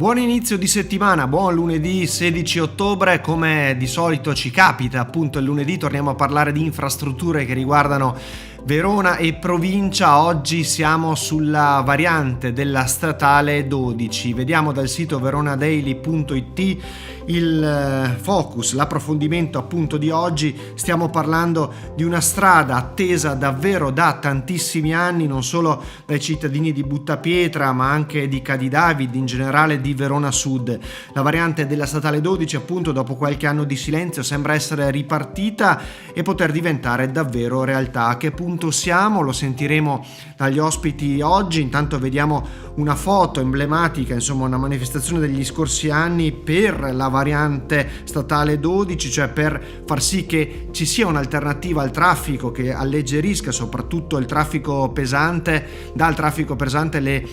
Buon inizio di settimana, buon lunedì 16 ottobre, come di solito ci capita appunto il lunedì torniamo a parlare di infrastrutture che riguardano Verona e provincia. Oggi siamo sulla variante della statale 12, vediamo dal sito veronadaily.it il focus, l'approfondimento appunto di oggi. Stiamo parlando di una strada attesa davvero da tantissimi anni, non solo dai cittadini di Buttapietra ma anche di Cadidavid, in generale di Verona Sud. La variante della statale 12 appunto dopo qualche anno di silenzio sembra essere ripartita e poter diventare davvero realtà. A che punto siamo? Lo sentiremo dagli ospiti oggi. Intanto vediamo una foto emblematica, insomma una manifestazione degli scorsi anni per la variante statale 12, cioè per far sì che ci sia un'alternativa al traffico che alleggerisca soprattutto il traffico pesante, dal traffico pesante le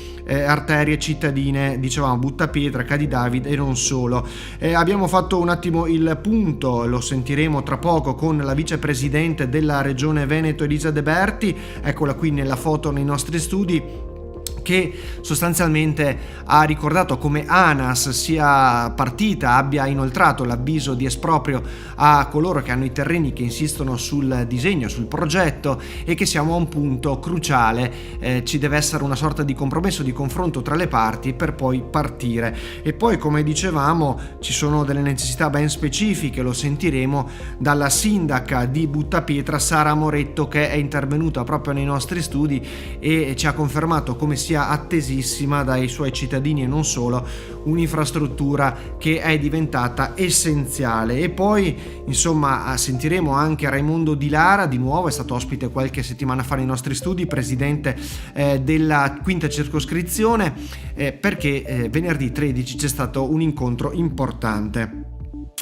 arterie cittadine, dicevamo Buttapietra, Cadidavid e non solo. Abbiamo fatto un attimo il punto, lo sentiremo tra poco con la vicepresidente della regione Veneto Elisa De Berti, eccola qui nella foto nei nostri studi, che sostanzialmente ha ricordato come ANAS sia partita, abbia inoltrato l'avviso di esproprio a coloro che hanno i terreni che insistono sul disegno, sul progetto, e che siamo a un punto cruciale. Ci deve essere una sorta di compromesso, di confronto tra le parti per poi partire. E poi, come dicevamo, ci sono delle necessità ben specifiche, lo sentiremo dalla sindaca di Buttapietra Sara Moretto, che è intervenuta proprio nei nostri studi e ci ha confermato come sia attesissima dai suoi cittadini e non solo un'infrastruttura che è diventata essenziale. E poi insomma sentiremo anche Raimondo Di Lara, di nuovo è stato ospite qualche settimana fa nei nostri studi, presidente della quinta circoscrizione, perché venerdì 13 c'è stato un incontro importante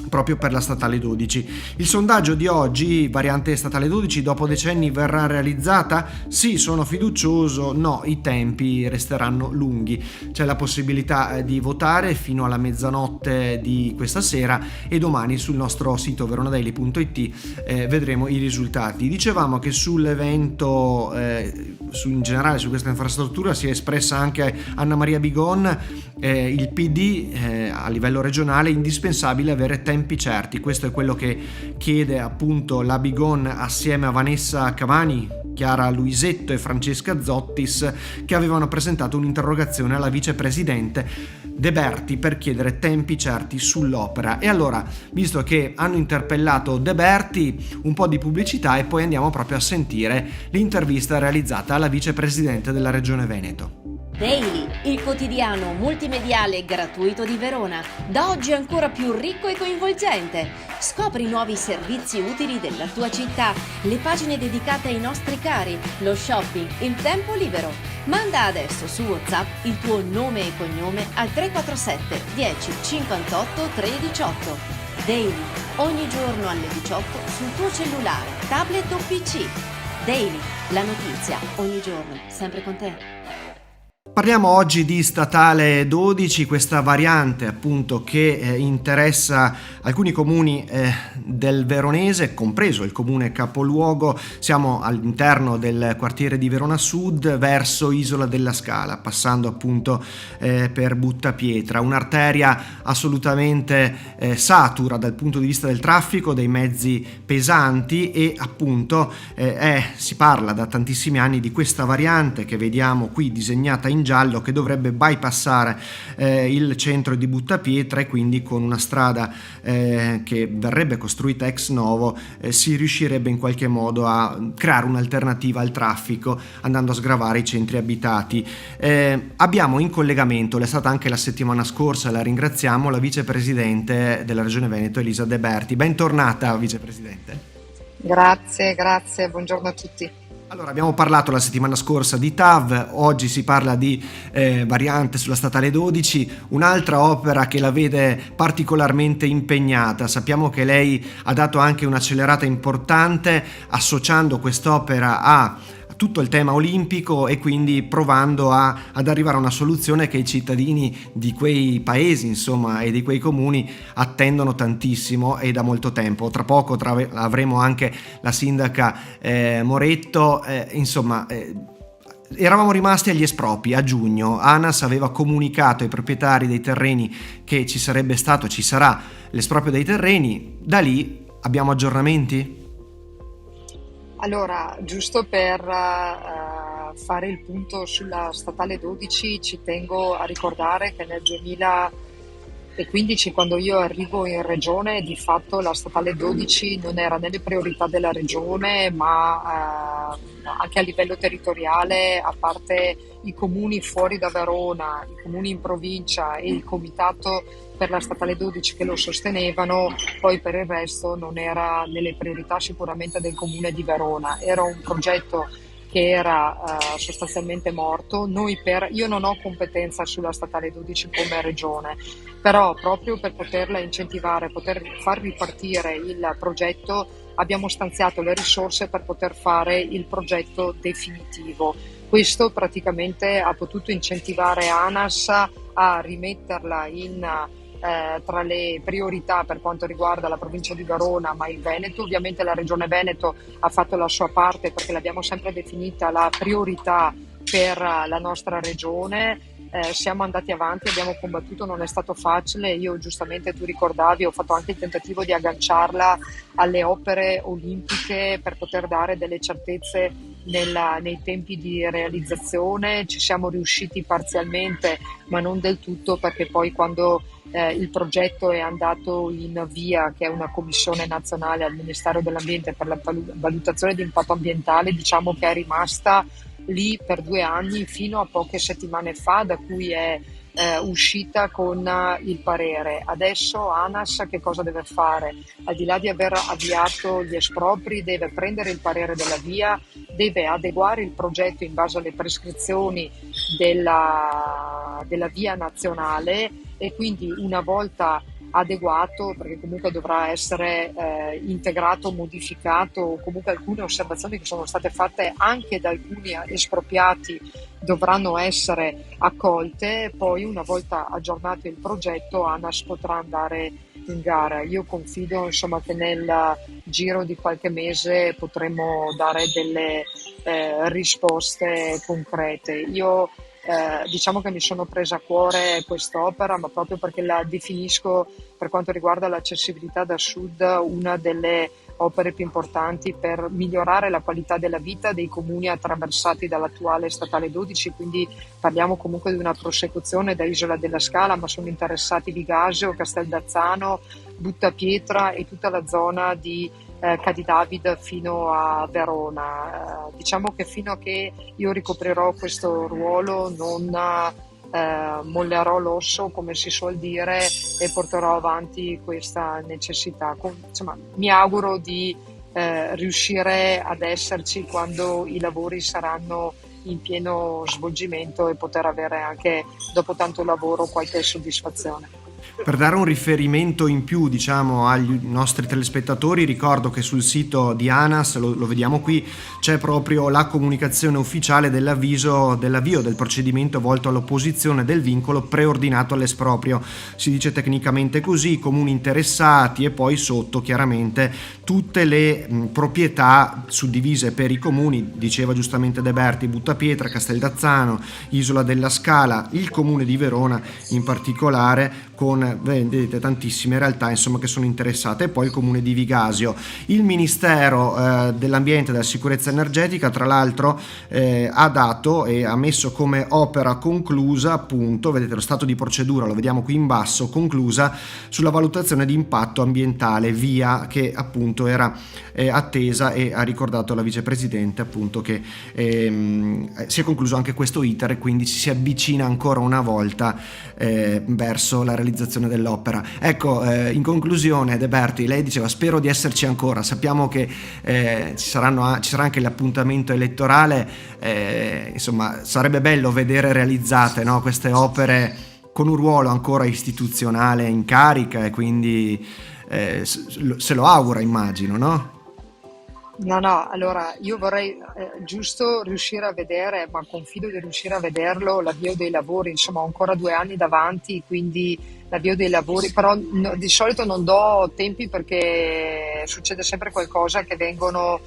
proprio per la statale 12. Il sondaggio di oggi, variante statale 12 dopo decenni verrà realizzata? Sì, sono fiducioso, no, i tempi resteranno lunghi. C'è la possibilità di votare fino alla mezzanotte di questa sera e domani sul nostro sito veronadaily.it vedremo i risultati. Dicevamo che sull'evento, in generale su questa infrastruttura si è espressa anche Anna Maria Bigon, il PD a livello regionale, indispensabile avere tempi certi. Questo è quello che chiede appunto la Bigon assieme a Vanessa Cavani, Chiara Luisetto e Francesca Zottis, che avevano presentato un'interrogazione alla vicepresidente De Berti per chiedere tempi certi sull'opera. E allora, visto che hanno interpellato De Berti, un po' di pubblicità e poi andiamo proprio a sentire l'intervista realizzata alla vicepresidente della Regione Veneto. Daily, il quotidiano multimediale gratuito di Verona, da oggi ancora più ricco e coinvolgente. Scopri i nuovi servizi utili della tua città, le pagine dedicate ai nostri cari, lo shopping, il tempo libero. Manda adesso su WhatsApp il tuo nome e cognome al 347 10 58 318. Daily, ogni giorno alle 18 sul tuo cellulare, tablet o PC. Daily, la notizia ogni giorno, sempre con te. Parliamo oggi di statale 12, questa variante appunto che interessa alcuni comuni del Veronese, compreso il comune capoluogo. Siamo all'interno del quartiere di Verona Sud verso Isola della Scala, passando appunto per Buttapietra, un'arteria assolutamente satura dal punto di vista del traffico, dei mezzi pesanti, e appunto si parla da tantissimi anni di questa variante che vediamo qui disegnata in giallo, che dovrebbe bypassare il centro di Buttapietra, e quindi con una strada che verrebbe costruita ex novo si riuscirebbe in qualche modo a creare un'alternativa al traffico andando a sgravare i centri abitati. Abbiamo in collegamento, l'è stata anche la settimana scorsa, la ringraziamo, la vicepresidente della Regione Veneto Elisa De Berti. Bentornata vicepresidente. Grazie, buongiorno a tutti. Allora, abbiamo parlato la settimana scorsa di TAV, oggi si parla di variante sulla statale 12, un'altra opera che la vede particolarmente impegnata. Sappiamo che lei ha dato anche un'accelerata importante associando quest'opera a tutto il tema olimpico e quindi provando ad arrivare a una soluzione che i cittadini di quei paesi, insomma, e di quei comuni attendono tantissimo e da molto tempo. Tra poco avremo anche la sindaca Moretto, eravamo rimasti agli espropri a giugno. ANAS aveva comunicato ai proprietari dei terreni che ci sarà l'esproprio dei terreni. Da lì abbiamo aggiornamenti? Allora, giusto per fare il punto sulla statale 12, ci tengo a ricordare che nel 2015, quando io arrivo in regione, di fatto la statale 12 non era nelle priorità della regione, ma anche a livello territoriale, a parte i comuni fuori da Verona, i comuni in provincia e il comitato per la statale 12 che lo sostenevano, poi per il resto non era nelle priorità sicuramente del comune di Verona. Era un progetto che era sostanzialmente morto. Io non ho competenza sulla statale 12 come regione, però proprio per poterla incentivare, poter far ripartire il progetto, abbiamo stanziato le risorse per poter fare il progetto definitivo. Questo praticamente ha potuto incentivare ANAS a rimetterla tra le priorità per quanto riguarda la provincia di Verona, ma il Veneto. Ovviamente la regione Veneto ha fatto la sua parte, perché l'abbiamo sempre definita la priorità per la nostra regione. Siamo andati avanti, abbiamo combattuto, non è stato facile. Io, giustamente, tu ricordavi, ho fatto anche il tentativo di agganciarla alle opere olimpiche per poter dare delle certezze nei tempi di realizzazione. Ci siamo riusciti parzialmente, ma non del tutto, perché poi quando il progetto è andato in via, che è una commissione nazionale al Ministero dell'Ambiente per la valutazione di impatto ambientale, diciamo che è rimasta lì per 2 anni, fino a poche settimane fa, da cui è uscita con il parere. Adesso ANAS che cosa deve fare? Al di là di aver avviato gli espropri, deve prendere il parere della VIA, deve adeguare il progetto in base alle prescrizioni della VIA nazionale, e quindi una volta adeguato, perché comunque dovrà essere integrato, modificato, o comunque alcune osservazioni che sono state fatte anche da alcuni espropriati dovranno essere accolte. Poi, una volta aggiornato il progetto, ANAS potrà andare in gara. Io confido, insomma, che nel giro di qualche mese potremo dare delle risposte concrete. Io diciamo che mi sono presa a cuore quest'opera, ma proprio perché la definisco, per quanto riguarda l'accessibilità da sud, una delle opere più importanti per migliorare la qualità della vita dei comuni attraversati dall'attuale statale 12. Quindi parliamo comunque di una prosecuzione da Isola della Scala, ma sono interessati Vigasio, Casteldazzano, Buttapietra e tutta la zona di Cadidavid fino a Verona. Diciamo che fino a che io ricoprirò questo ruolo non mollerò l'osso, come si suol dire, e porterò avanti questa necessità. Insomma, mi auguro di riuscire ad esserci quando i lavori saranno in pieno svolgimento e poter avere anche, dopo tanto lavoro, qualche soddisfazione. Per dare un riferimento in più, diciamo, agli nostri telespettatori, ricordo che sul sito di ANAS, lo vediamo qui, c'è proprio la comunicazione ufficiale dell'avvio del procedimento volto all'opposizione del vincolo preordinato all'esproprio. Si dice tecnicamente così: i comuni interessati, e poi sotto chiaramente tutte le proprietà suddivise per i comuni, diceva giustamente De Berti, Buttapietra, Casteldazzano, Isola della Scala, il comune di Verona in particolare, con vedete tantissime realtà, insomma, che sono interessate, e poi il comune di Vigasio. Il Ministero dell'Ambiente e della Sicurezza Energetica, tra l'altro, ha dato e ha messo come opera conclusa, appunto, vedete lo stato di procedura, lo vediamo qui in basso, conclusa sulla valutazione di impatto ambientale, VIA, che appunto era attesa, e ha ricordato la vicepresidente appunto che si è concluso anche questo iter, e quindi ci si avvicina ancora una volta verso la realizzazione dell'opera. Ecco, in conclusione, De Berti, lei diceva: spero di esserci ancora. Sappiamo che ci sarà anche l'appuntamento elettorale, insomma sarebbe bello vedere realizzate, no, queste opere con un ruolo ancora istituzionale in carica, e quindi se lo augura, immagino, no? No, allora io vorrei giusto riuscire a vedere, ma confido di riuscire a vederlo, l'avvio dei lavori. Insomma, ho ancora 2 anni davanti, quindi l'avvio dei lavori, però di solito non do tempi, perché succede sempre qualcosa, che vengono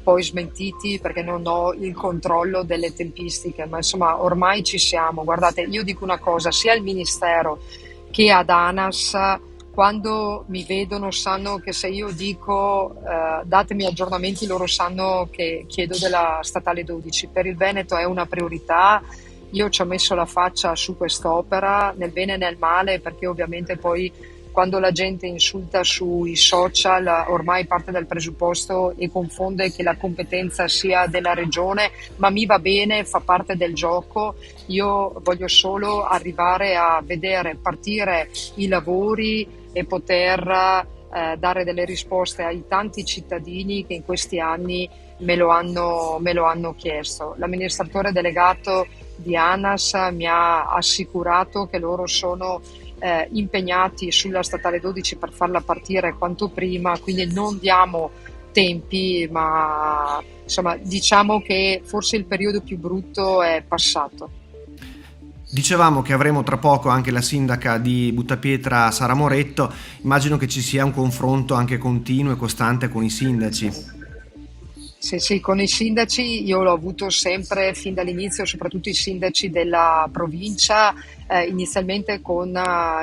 poi smentiti perché non ho il controllo delle tempistiche, ma insomma ormai ci siamo. Guardate, io dico una cosa, sia al Ministero che ad ANAS, quando mi vedono sanno che se io dico datemi aggiornamenti, loro sanno che chiedo della statale 12. Per il Veneto è una priorità, io ci ho messo la faccia su quest'opera, nel bene e nel male, perché ovviamente poi quando la gente insulta sui social ormai parte dal presupposto e confonde che la competenza sia della regione, ma mi va bene, fa parte del gioco. Io voglio solo arrivare a vedere partire i lavori e poter dare delle risposte ai tanti cittadini che in questi anni me lo hanno chiesto. L'amministratore delegato di ANAS mi ha assicurato che loro sono impegnati sulla statale 12 per farla partire quanto prima, quindi non diamo tempi, ma insomma diciamo che forse il periodo più brutto è passato. Dicevamo che avremo tra poco anche la sindaca di Buttapietra, Sara Moretto. Immagino che ci sia un confronto anche continuo e costante con i sindaci. Sì, con i sindaci io l'ho avuto sempre fin dall'inizio, soprattutto i sindaci della provincia. Inizialmente con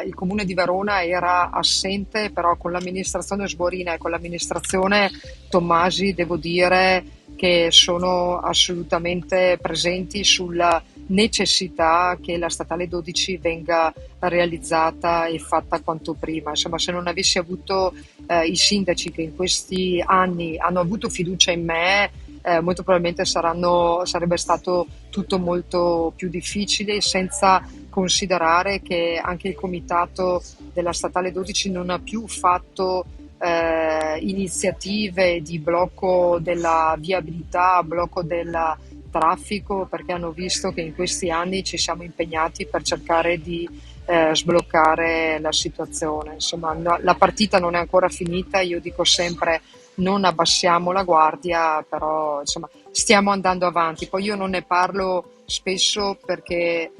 il comune di Verona era assente, però con l'amministrazione Sborina e con l'amministrazione Tommasi devo dire che sono assolutamente presenti sulla necessità che la statale 12 venga realizzata e fatta quanto prima. Insomma, se non avessi avuto i sindaci che in questi anni hanno avuto fiducia in me, molto probabilmente sarebbe stato tutto molto più difficile, senza considerare che anche il comitato della statale 12 non ha più fatto iniziative di blocco della viabilità, blocco del traffico, perché hanno visto che in questi anni ci siamo impegnati per cercare di sbloccare la situazione. Insomma, la partita non è ancora finita, io dico sempre non abbassiamo la guardia, però insomma stiamo andando avanti. Poi io non ne parlo spesso perché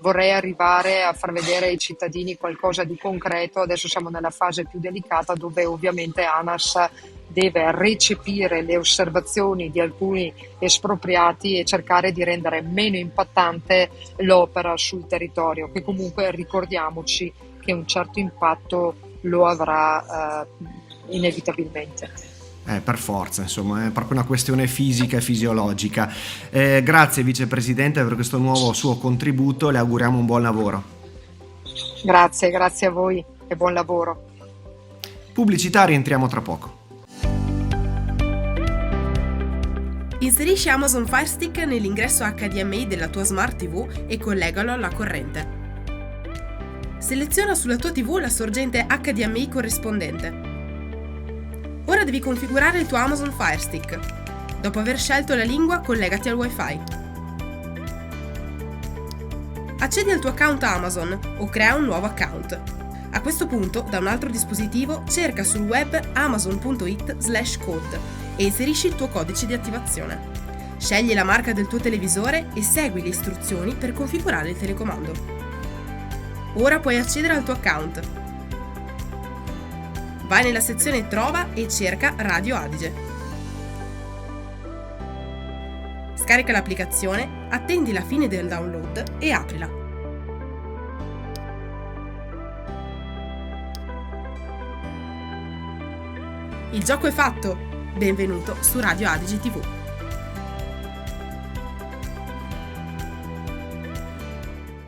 vorrei arrivare a far vedere ai cittadini qualcosa di concreto. Adesso siamo nella fase più delicata dove ovviamente ANAS deve recepire le osservazioni di alcuni espropriati e cercare di rendere meno impattante l'opera sul territorio, che comunque ricordiamoci che un certo impatto lo avrà inevitabilmente. Per forza, insomma, è proprio una questione fisica e fisiologica. Grazie vicepresidente per questo nuovo suo contributo, le auguriamo un buon lavoro. Grazie a voi e buon lavoro. Pubblicità, rientriamo tra poco. Inserisci Amazon Fire Stick nell'ingresso HDMI della tua Smart TV e collegalo alla corrente. Seleziona sulla tua TV la sorgente HDMI corrispondente. Ora devi configurare il tuo Amazon Fire Stick. Dopo aver scelto la lingua, collegati al Wi-Fi. Accedi al tuo account Amazon o crea un nuovo account. A questo punto, da un altro dispositivo, cerca sul web amazon.it/code e inserisci il tuo codice di attivazione. Scegli la marca del tuo televisore e segui le istruzioni per configurare il telecomando. Ora puoi accedere al tuo account. Vai nella sezione Trova e cerca Radio Adige. Scarica l'applicazione, attendi la fine del download e aprila. Il gioco è fatto! Benvenuto su Radio Adige TV.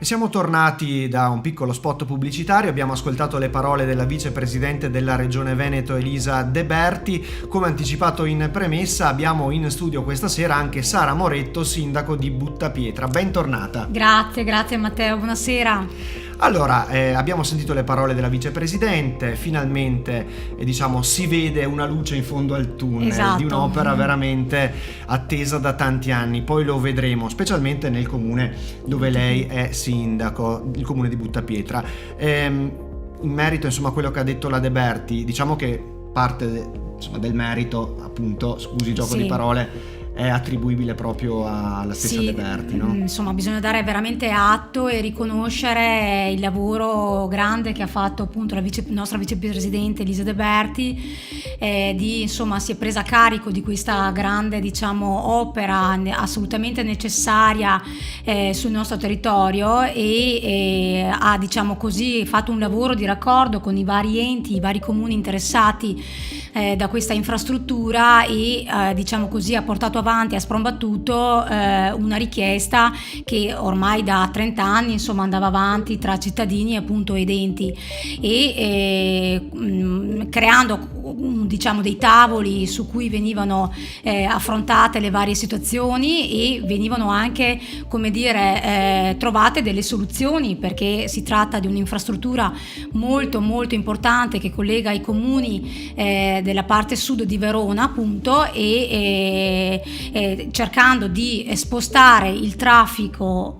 E siamo tornati da un piccolo spot pubblicitario, abbiamo ascoltato le parole della vicepresidente della Regione Veneto Elisa De Berti. Come anticipato in premessa, abbiamo in studio questa sera anche Sara Moretto, sindaco di Buttapietra. Bentornata. Grazie Matteo, buonasera. Allora, abbiamo sentito le parole della vicepresidente, finalmente si vede una luce in fondo al tunnel, esatto, di un'opera veramente attesa da tanti anni, poi lo vedremo, specialmente nel comune dove lei è sindaco, il comune di Buttapietra. In merito a quello che ha detto la De Berti, diciamo che parte del merito, appunto, scusi il gioco di parole, è attribuibile proprio alla stessa De Berti, no? Insomma, bisogna dare veramente atto e riconoscere il lavoro grande che ha fatto appunto la nostra vicepresidente Elisa De Berti, si è presa a carico di questa grande, diciamo, opera assolutamente necessaria sul nostro territorio e ha, diciamo così, fatto un lavoro di raccordo con i vari enti, i vari comuni interessati da questa infrastruttura e diciamo così ha portato avanti, ha sprombattuto una richiesta che ormai da 30 anni insomma andava avanti tra cittadini appunto ed enti e creando diciamo dei tavoli su cui venivano affrontate le varie situazioni e venivano anche, come dire, trovate delle soluzioni, perché si tratta di un'infrastruttura molto molto importante che collega i comuni della parte sud di Verona appunto e cercando di spostare il traffico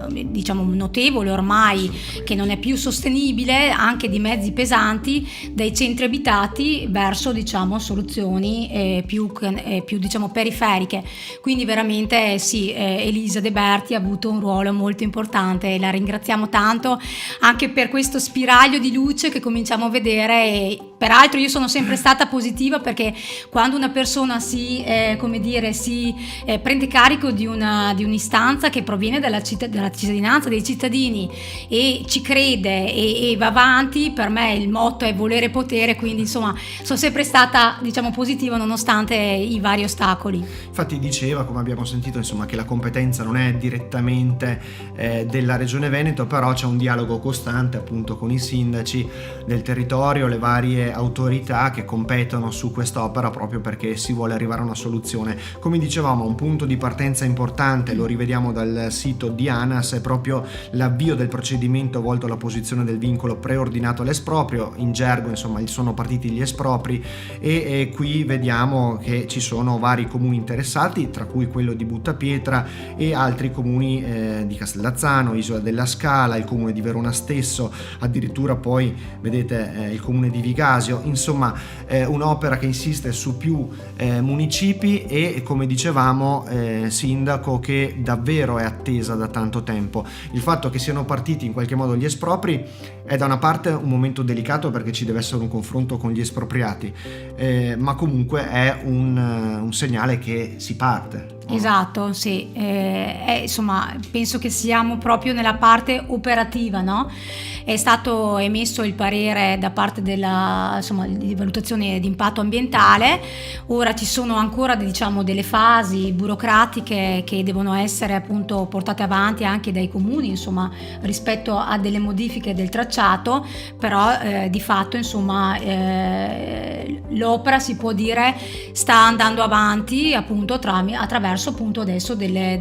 diciamo notevole ormai, che non è più sostenibile, anche di mezzi pesanti dai centri abitati verso diciamo soluzioni più diciamo periferiche. Quindi veramente sì, Elisa De Berti ha avuto un ruolo molto importante e la ringraziamo tanto anche per questo spiraglio di luce che cominciamo a vedere. E peraltro io sono sempre stata positiva, perché quando una persona si prende carico di un'istanza che proviene dalla cittadinanza, dei cittadini, e ci crede e va avanti, per me il motto è volere potere, quindi insomma sono sempre stata diciamo positiva nonostante i vari ostacoli. Infatti diceva, come abbiamo sentito, insomma, che la competenza non è direttamente della Regione Veneto, però c'è un dialogo costante appunto con i sindaci del territorio, le varie autorità che competono su quest'opera, proprio perché si vuole arrivare a una soluzione. Come dicevamo, un punto di partenza importante, lo rivediamo dal sito di ANAS, è proprio l'avvio del procedimento volto alla posizione del vincolo preordinato all'esproprio. In gergo insomma sono partiti gli espropri e qui vediamo che ci sono vari comuni interessati, tra cui quello di Buttapietra e altri comuni di Castellazzano, Isola della Scala, il comune di Verona stesso, addirittura poi vedete il comune di Vigasio. Insomma un'opera che insiste su più municipi e, come dicevamo, sindaco, che davvero è attesa da tanto tempo. Il fatto che siano partiti in qualche modo gli espropri è da una parte un momento delicato, perché ci deve essere un confronto con gli espropriati, ma comunque è un segnale che si parte. Esatto, sì, insomma penso che siamo proprio nella parte operativa, no? È stato emesso il parere da parte della di valutazione di impatto ambientale. Ora ci sono ancora diciamo delle fasi burocratiche che devono essere appunto portate avanti anche dai comuni, insomma, rispetto a delle modifiche del tracciato, però di fatto insomma l'opera, si può dire, sta andando avanti appunto attraverso appunto adesso delle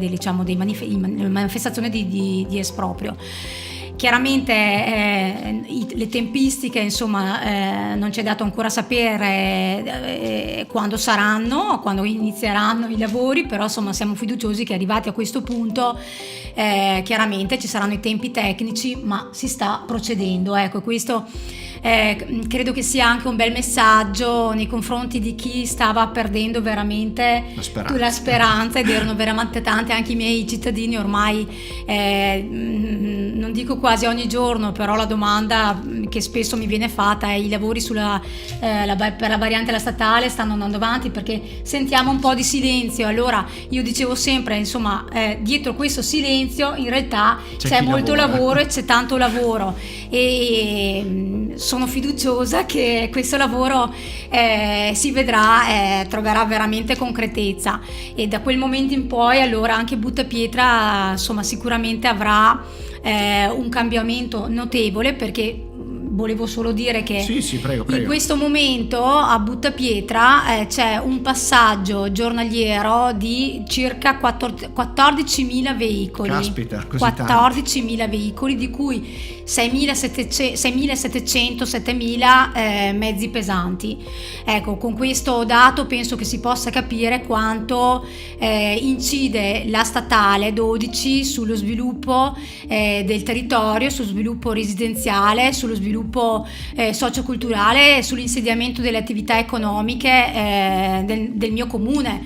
manifestazioni di esproprio. Chiaramente le tempistiche insomma non ci è dato ancora sapere quando saranno, quando inizieranno i lavori, però insomma siamo fiduciosi che arrivati a questo punto chiaramente ci saranno i tempi tecnici, ma si sta procedendo. Ecco, questo credo che sia anche un bel messaggio nei confronti di chi stava perdendo veramente la speranza ed erano veramente tanti anche i miei cittadini ormai, non dico quasi ogni giorno, però la domanda che spesso mi viene fatta è: i lavori per la variante della statale stanno andando avanti? Perché sentiamo un po' di silenzio. Allora io dicevo sempre, insomma, dietro questo silenzio in realtà c'è molto lavoro e c'è tanto lavoro, e sono fiduciosa che questo lavoro si vedrà, troverà veramente concretezza, e da quel momento in poi allora anche Buttapietra insomma sicuramente avrà un cambiamento notevole, perché volevo solo dire che prego. In questo momento a Buttapietra c'è un passaggio giornaliero di circa 14.000 veicoli. Caspita, così 14.000 veicoli, di cui 6.700-7.000 mezzi pesanti. Ecco, con questo dato penso che si possa capire quanto incide la statale 12 sullo sviluppo del territorio, sullo sviluppo residenziale, sullo sviluppo socioculturale e sull'insediamento delle attività economiche del mio comune.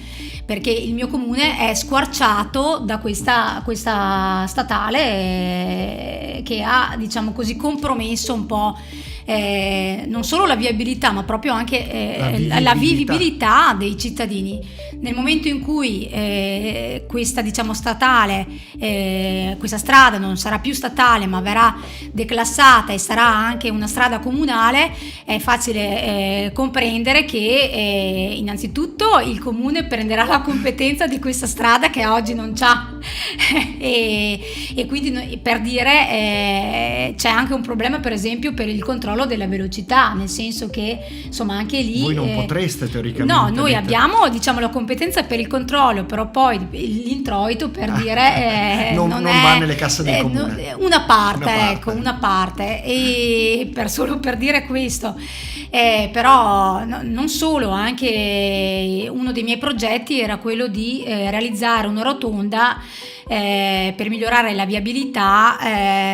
perché il mio comune è squarciato da questa statale che ha, diciamo così, compromesso un po' non solo la viabilità ma proprio anche la vivibilità dei cittadini. Nel momento in cui questa, diciamo, statale, questa strada non sarà più statale ma verrà declassata e sarà anche una strada comunale, è facile comprendere che innanzitutto il comune prenderà la competenza di questa strada che oggi non c'ha e quindi, per dire, c'è anche un problema per esempio per il controllo della velocità, nel senso che insomma anche lì voi non potreste teoricamente. No, noi abbiamo, diciamo, la competenza per il controllo, però poi l'introito, per dire, non va nelle casse del comune. Una parte, e solo per dire questo. Però non solo, anche uno dei miei progetti era quello di realizzare una rotonda per migliorare la viabilità,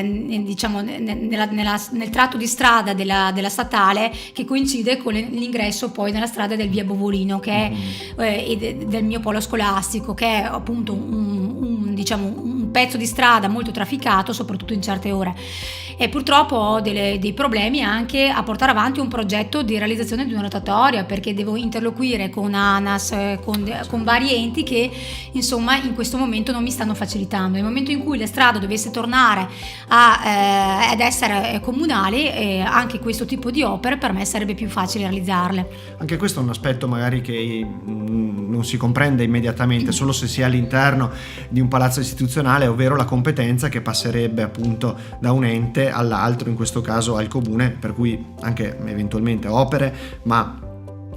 diciamo, nel tratto di strada della statale, che coincide con l'ingresso poi nella strada del Via Bovolino, che è del mio polo scolastico, che è appunto un pezzo di strada molto trafficato, soprattutto in certe ore. E purtroppo ho dei problemi anche a portare avanti un progetto di realizzazione di una rotatoria, perché devo interloquire con ANAS, con vari enti che insomma in questo momento non mi stanno facilitando. Nel momento in cui la strada dovesse tornare ad essere comunali, anche questo tipo di opere per me sarebbe più facile realizzarle. Anche questo è un aspetto magari che non si comprende immediatamente solo se si è all'interno di un palazzo istituzionale, ovvero la competenza che passerebbe appunto da un ente all'altro, in questo caso al comune, per cui anche eventualmente opere, ma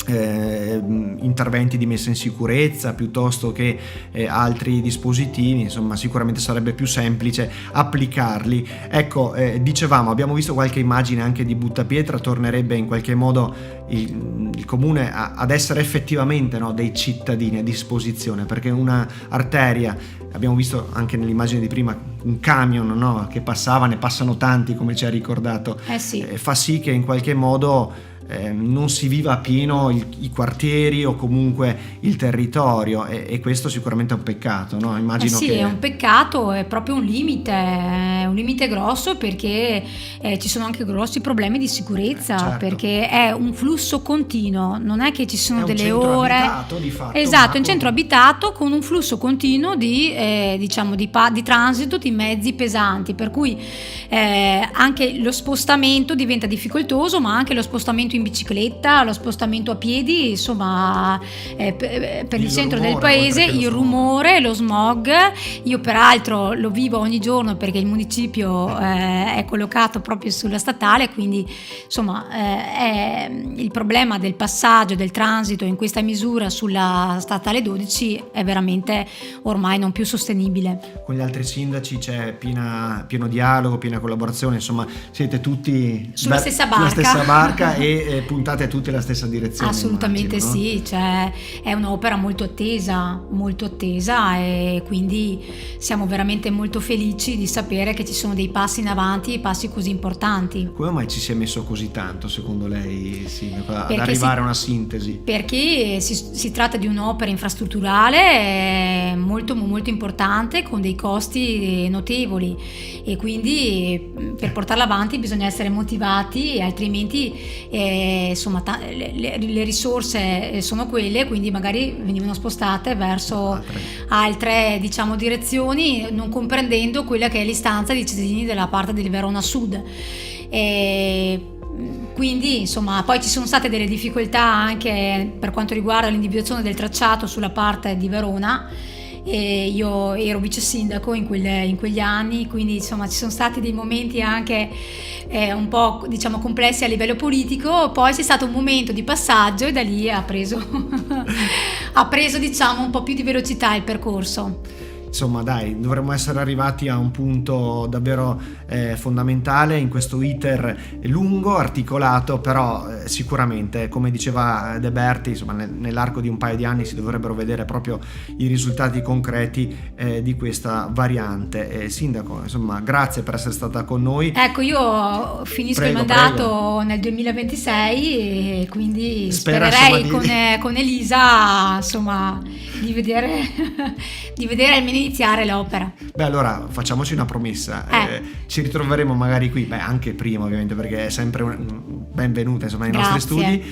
interventi di messa in sicurezza piuttosto che altri dispositivi, insomma sicuramente sarebbe più semplice applicarli. Ecco, dicevamo, abbiamo visto qualche immagine anche di buttapietra, tornerebbe in qualche modo il comune ad essere effettivamente, no, dei cittadini a disposizione, perché una arteria, abbiamo visto anche nell'immagine di prima un camion, no, che passava, ne passano tanti come ci ha ricordato, sì. Fa sì che in qualche modo non si viva a pieno i quartieri o comunque il territorio, e questo sicuramente è un peccato, no? Immagino sì, che è un peccato, è proprio un limite grosso, perché ci sono anche grossi problemi di sicurezza, certo. Perché è un flusso continuo, non è che ci sono delle ore. Abitato, di fatto, esatto, è un centro abitato con un flusso continuo di transito di mezzi pesanti, per cui anche lo spostamento diventa difficoltoso, ma anche lo spostamento in bicicletta, lo spostamento a piedi, insomma, per il centro del paese, il rumore, lo smog. Io peraltro lo vivo ogni giorno perché il municipio è collocato proprio sulla statale, quindi insomma il problema del passaggio del transito in questa misura sulla statale 12 è veramente ormai non più sostenibile. Con gli altri sindaci c'è pieno dialogo, piena collaborazione, insomma siete tutti sulla stessa barca e puntate tutte la stessa direzione. Assolutamente, immagino, no? sì, cioè, è un'opera molto attesa, e quindi siamo veramente molto felici di sapere che ci sono dei passi in avanti, passi così importanti. Come mai ci si è messo così tanto, secondo lei, ad Perché arrivare a una sintesi? Perché si tratta di un'opera infrastrutturale molto molto importante, con dei costi notevoli, e quindi per portarla avanti bisogna essere motivati, altrimenti insomma le risorse sono quelle, quindi magari venivano spostate verso altre diciamo direzioni, non comprendendo quella che è l'istanza dei cittadini della parte del Verona Sud. Quindi insomma poi ci sono state delle difficoltà anche per quanto riguarda l'individuazione del tracciato sulla parte di Verona, e io ero vice sindaco in quegli anni, quindi insomma ci sono stati dei momenti anche un po' diciamo complessi a livello politico. Poi c'è stato un momento di passaggio e da lì ha preso diciamo un po' più di velocità il percorso. insomma dai, dovremmo essere arrivati a un punto davvero fondamentale in questo iter lungo, articolato, però sicuramente, come diceva De Berti, insomma nell'arco di un paio di anni si dovrebbero vedere proprio i risultati concreti di questa variante. Sindaco, insomma, grazie per essere stata con noi. Ecco, io finisco il mandato nel 2026 e quindi spererei con Elisa, insomma, di vedere almeno iniziare l'opera. Beh, allora facciamoci una promessa, ci ritroveremo magari qui, anche prima ovviamente, perché è sempre benvenuta, insomma, nei nostri studi,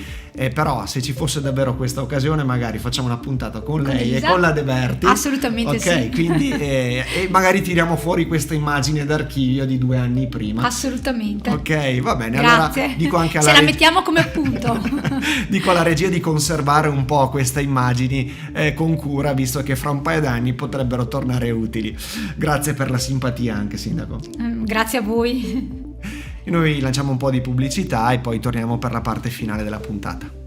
però se ci fosse davvero questa occasione magari facciamo una puntata con lei Elisa, e con la De Berti. Assolutamente sì. Quindi e magari tiriamo fuori questa immagine d'archivio di 2 anni prima. Assolutamente. Ok, va bene. Grazie. Allora dico anche alla se la mettiamo come appunto. Dico alla regia di conservare un po' queste immagini con cura, visto che fra un paio d'anni potrebbero tornare utili. Grazie per la simpatia anche, Sindaco. Grazie a voi. E noi lanciamo un po' di pubblicità e poi torniamo per la parte finale della puntata.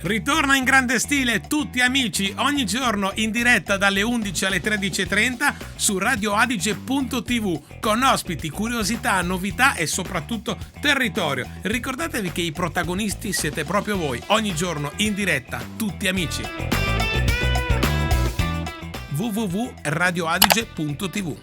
Ritorna in grande stile Tutti Amici, ogni giorno in diretta dalle 11 alle 13.30 su radioadige.tv con ospiti, curiosità, novità e soprattutto territorio. Ricordatevi che i protagonisti siete proprio voi, ogni giorno in diretta Tutti Amici. www.radioadige.tv.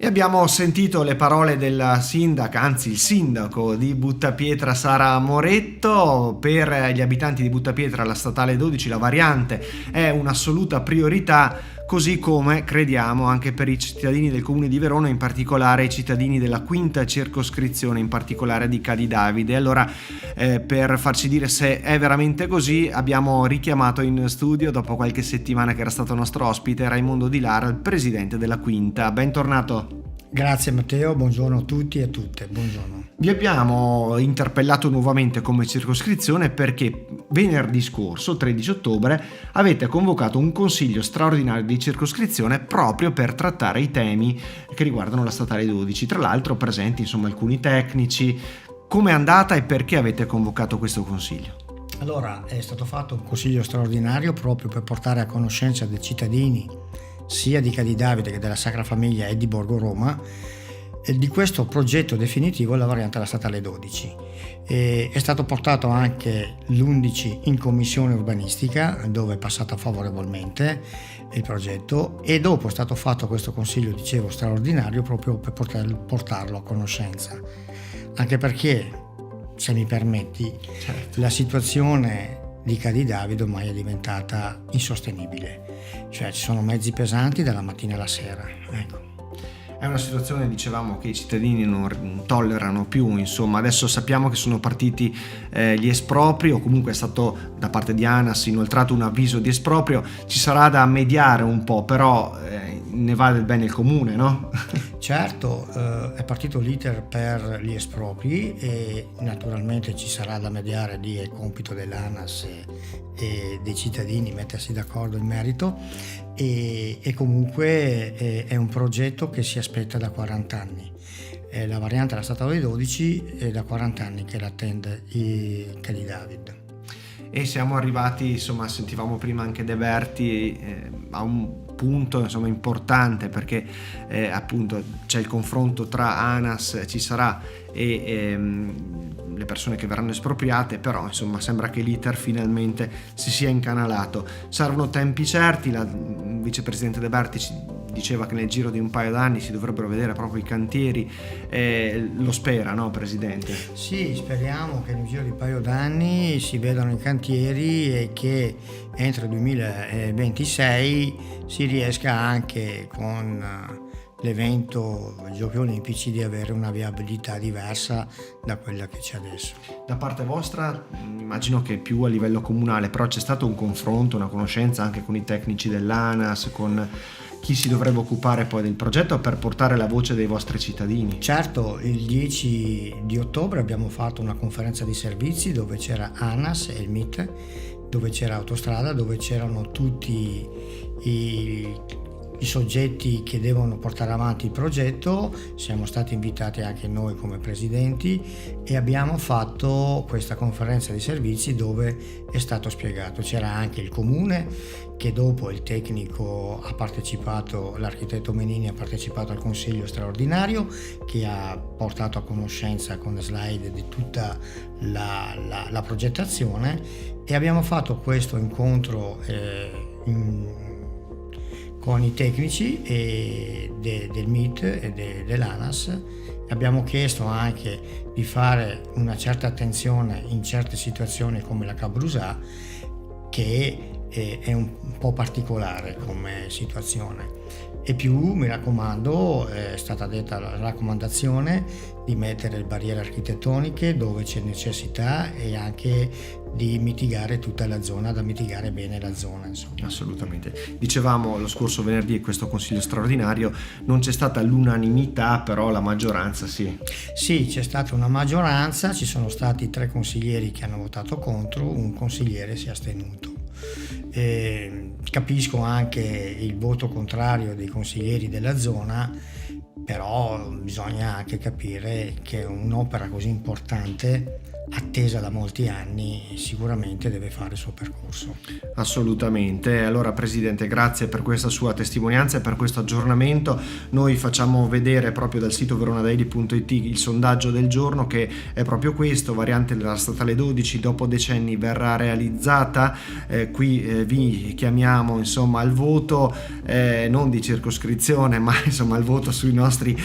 E abbiamo sentito le parole della sindaca, anzi il sindaco di Buttapietra, Sara Moretto. Per gli abitanti di Buttapietra la statale 12, la variante, è un'assoluta priorità, così come crediamo anche per i cittadini del comune di Verona, in particolare i cittadini della quinta circoscrizione, in particolare di Cadidavide. Allora, per farci dire se è veramente così, abbiamo richiamato in studio, dopo qualche settimana che era stato nostro ospite, Raimondo Di Lara, il presidente della quinta. Bentornato. Grazie Matteo, buongiorno a tutti e a tutte, buongiorno. Vi abbiamo interpellato nuovamente come circoscrizione perché venerdì scorso, 13 ottobre, avete convocato un consiglio straordinario di circoscrizione proprio per trattare i temi che riguardano la statale 12. Tra l'altro presenti alcuni tecnici. Come è andata e perché avete convocato questo consiglio? Allora, è stato fatto un consiglio straordinario proprio per portare a conoscenza dei cittadini sia di Cadidavide che della Sacra Famiglia e di Borgo Roma di questo progetto definitivo, la variante della statale 12. È stato portato anche l'11 in commissione urbanistica, dove è passato favorevolmente il progetto, e dopo è stato fatto questo consiglio, dicevo, straordinario proprio per portarlo a conoscenza, anche perché, se mi permetti, certo, la situazione di Cadidavide ormai è diventata insostenibile, cioè ci sono mezzi pesanti dalla mattina alla sera, ecco. È una situazione, dicevamo, che i cittadini non tollerano più, insomma. Adesso sappiamo che sono partiti gli espropri, o comunque è stato da parte di ANAS inoltrato un avviso di esproprio. Ci sarà da mediare un po', però ne vale il bene il comune, no? Certo, è partito l'iter per gli espropri e naturalmente ci sarà da mediare, lì è il compito dell'ANAS e dei cittadini mettersi d'accordo in merito, e comunque è un progetto che si aspetta da 40 anni. La variante della statale 12 è da 40 anni che l'attende il Cadidavide. E siamo arrivati, insomma, sentivamo prima anche De Berti, a un punto importante, perché appunto c'è il confronto tra ANAS, ci sarà, e le persone che verranno espropriate, però insomma sembra che l'iter finalmente si sia incanalato. Servono tempi certi. Il vicepresidente De Berti ci diceva che nel giro di un paio d'anni si dovrebbero vedere proprio i cantieri. Lo spera, no, Presidente? Sì, speriamo che nel giro di un paio d'anni si vedano i cantieri e che entro il 2026 si riesca anche con l'evento Giochi Olimpici di avere una viabilità diversa da quella che c'è adesso. Da parte vostra, immagino che più a livello comunale, però c'è stato un confronto, una conoscenza anche con i tecnici dell'ANAS, con chi si dovrebbe occupare poi del progetto per portare la voce dei vostri cittadini? Certo, il 10 di ottobre abbiamo fatto una conferenza di servizi dove c'era ANAS e il MIT, dove c'era Autostrada, dove c'erano tutti i i soggetti che devono portare avanti il progetto, siamo stati invitati anche noi come presidenti e abbiamo fatto questa conferenza di servizi dove è stato spiegato. C'era anche il comune, che dopo il tecnico ha partecipato, l'architetto Menini ha partecipato al consiglio straordinario che ha portato a conoscenza con slide di tutta la progettazione, e abbiamo fatto questo incontro con i tecnici del MIT e dell'ANAS. Abbiamo chiesto anche di fare una certa attenzione in certe situazioni come la Cabrusà, che è un po' particolare come situazione. E più, mi raccomando, è stata detta la raccomandazione di mettere le barriere architettoniche dove c'è necessità e anche di mitigare tutta la zona, da mitigare bene la zona, insomma. Assolutamente. Dicevamo lo scorso venerdì in questo consiglio straordinario non c'è stata l'unanimità, però la maggioranza sì. Sì, c'è stata una maggioranza, ci sono stati 3 consiglieri che hanno votato contro, un consigliere si è astenuto. Capisco anche il voto contrario dei consiglieri della zona, però bisogna anche capire che un'opera così importante, attesa da molti anni, sicuramente deve fare il suo percorso. Assolutamente. Allora Presidente, grazie per questa sua testimonianza e per questo aggiornamento. Noi facciamo vedere proprio dal sito veronadaily.it il sondaggio del giorno, che è proprio questo: variante della statale 12 dopo decenni verrà realizzata. Qui vi chiamiamo insomma al voto, non di circoscrizione, ma insomma al voto sui nostri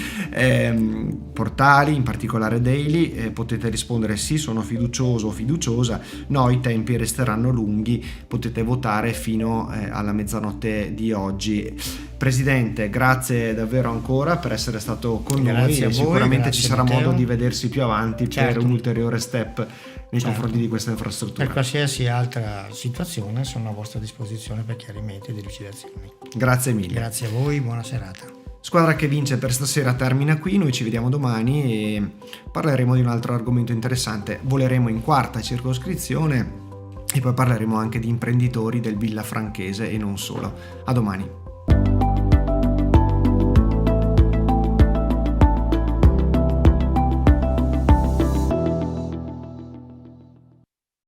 portali, in particolare Daily. Potete rispondere sì, sono fiducioso o fiduciosa, no, i tempi resteranno lunghi, potete votare fino alla mezzanotte di oggi. Presidente, grazie davvero ancora per essere stato con noi, a voi, sicuramente ci sarà Matteo. modo di vedersi più avanti, Certo. per un ulteriore step nei confronti di questa infrastruttura. Per qualsiasi altra situazione sono a vostra disposizione per chiarimenti e delucidazioni. Grazie mille. Grazie a voi, buona serata. Squadra che vince per stasera termina qui, noi ci vediamo domani e parleremo di un altro argomento interessante. Voleremo in 4ª circoscrizione e poi parleremo anche di imprenditori del Villafranchese e non solo. A domani.